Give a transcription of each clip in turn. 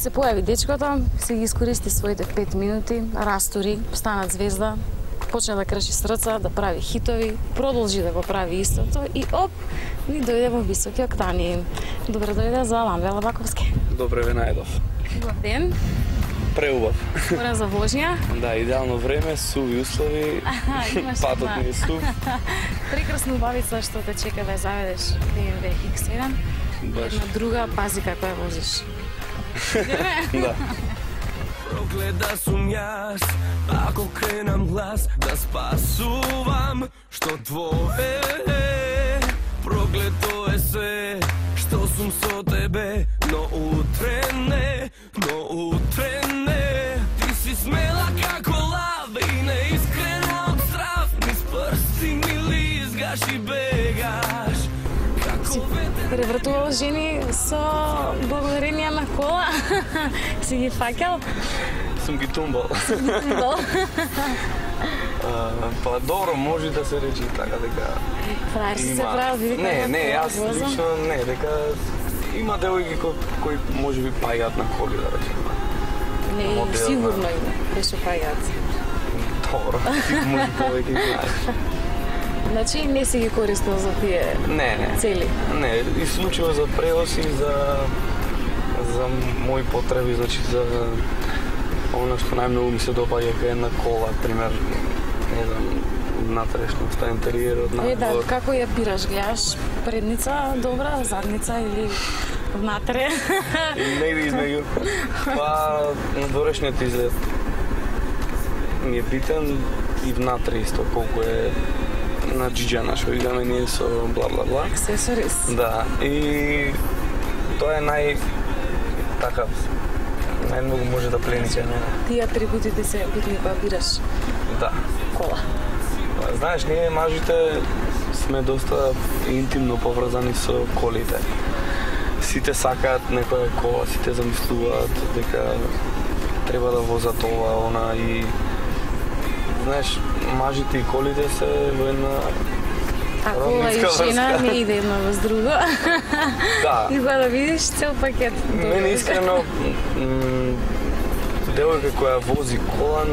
се појави дечкото, се ги искористи своите 5 минути, растори, стана звезда, почна да крши срца, да прави хитови, продолжи да го прави истото и оп, ни дојде во високи октани. Добре дојде за Ламбе Алабаковски. Добре ве најдов. Убав ден. Преубав. Спорен за вожња. Да, идеално време, суви услови, патот не е сув. Прекрасна убавица што те чека да ја заведеш BMW X7. Една друга, пази како ја возиш. Да. Прогледа сум јас, ако кренам глас да спасувам, што твое проглето е се, што сум со тебе, но утре не, ти си смела како лав и неискрена од страв, низ прсти ми лизгаш и бегаш. Превртувал жени со благодарение на кола. Си ги факел? Сум ги тумбал. Па добро, може да се речи така дека... Фраер си се прави, дека... Не, јас лично не, дека има девојки кои може би паѓаат на коли, да речем. Не, сигурно има, беше паѓаат. Добро, ти може повеќе знаеш. Значи не си ги користил за тие цели? Не, исклучиво за превоз и за мои потреби, значи за оно што најмногу ми се допаѓа кај една кола, пример, не знам, внатрешноста, интериерот, Да, како ја бираш, гледаш предница добра, задница или внатре? Негде измеѓу. Па, надворешниот изглед ми е битен и внатре исто, колку е на джиджана, што играме ние со бла-бла-бла. Аксесорис. Да, и тоа е најмногу може да пленике. Тие атрибутите се битни кога бираш кола. Знаеш, ние мажите сме доста интимно поврзани со колите. Сите сакаат некоја кола, сите замислуваат дека треба да возат ова, она и знаеш, мажите и колите се во една кола и жена не иде едно воз друго. Да. И кога да видиш цел пакет. Мене искрено девојка која вози кола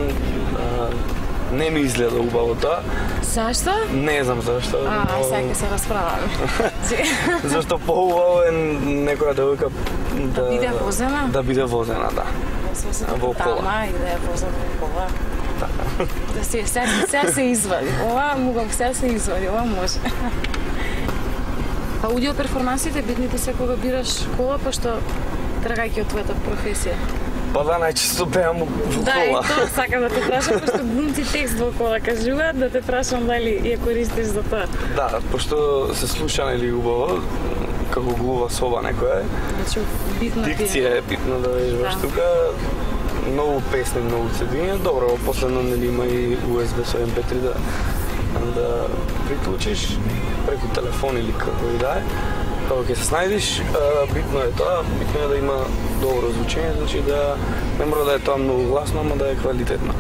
не ми изгледа убаво тоа. Зашто? Не знам зашто. Сега ќе се расправаме. Зашто поубаво е некоја девојка да биде возена? Да биде возена, да. Во кола. И да ја возат во кола. Да сега се извади. Ова мугам, сега се извади, ова може. Па удио перформансите битните се кога бираш кола, пошто тргајќи од твојата професија. Па да, најчесто беам во кола. Да, и тоа сакам да те прашам, пошто глумци текст во кола кажуваат, да те прашам дали ја користиш за тоа. Да, пошто се слуша нели убаво, како глува соба некоја. Значи, битно дикција е битно да вежбаш тука. Многу песни, многу цедиња. Добро, последно нели има и USB со MP3 да приклучиш преку телефон или како и да е. Кога ќе се снајдиш, битно е тоа, битно е да има добро звучење, значи да не мора да е тоа многу гласно, ама да е квалитетно.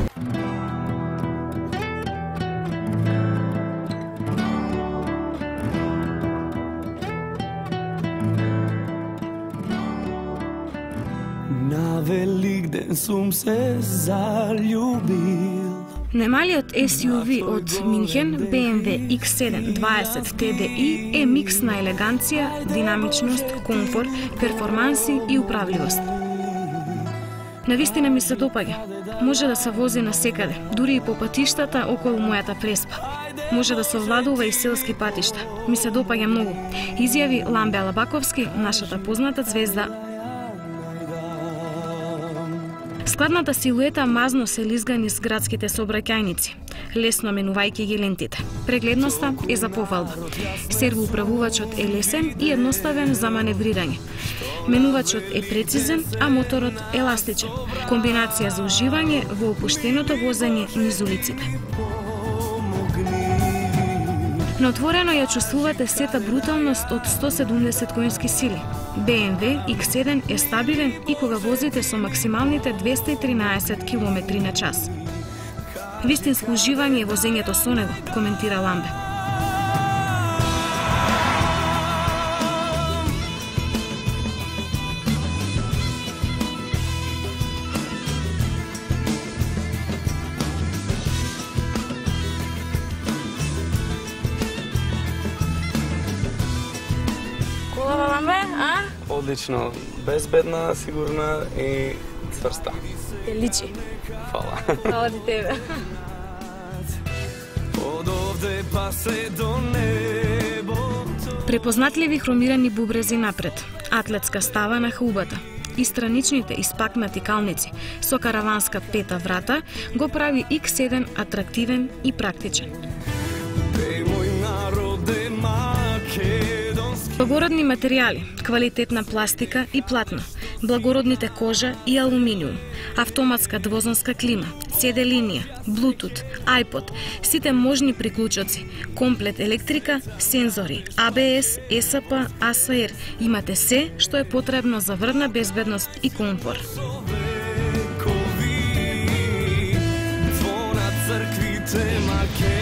На Великден сум се заљубил. Немалиот SUV од Минхен, BMW X7 20 TDI, е микс на елеганција, динамичност, комфорт, перформанси и управливост. Навистина ми се допаѓа. Може да се вози насекаде, дури и по патиштата околу мојата преспа. Може да се овладува и селски патишта. Ми се допаѓа многу, изјави Ламбе Алабаковски, нашата позната звезда. Складната силуета мазно се лизга низ градските сообраќајници, лесно менувајќи ги лентите. Прегледноста е за пофалба. Сервоуправувачот е лесен и едноставен за маневрирање. Менувачот е прецизен, а моторот еластичен. Комбинација за уживање во опуштеното возење низ улиците. На отворено ја чувствувате сета бруталност од 170 конски сили. BMW X7 е стабилен и кога возите со максималните 213 км на час. Вистинско уживање е возењето со него, коментира Ламбе. одлично, безбедна, сигурна и цврста. Те личи. Фала. Фала ти тебе. Од овде па се до небо. Препознатливи хромирани бубрези напред, атлетска става на хаубата и страничните испакнати калници со караванска пета врата го прави X7 атрактивен и практичен. Благородни материјали, квалитетна пластика и платно, благородните кожа и алуминиум, автоматска двозонска клима, CD линија, Bluetooth, iPod, сите можни приклучоци, комплет електрика, сензори, ABS, ESP, ASR, имате се што е потребно за врвна безбедност и комфор. Звона црквите маке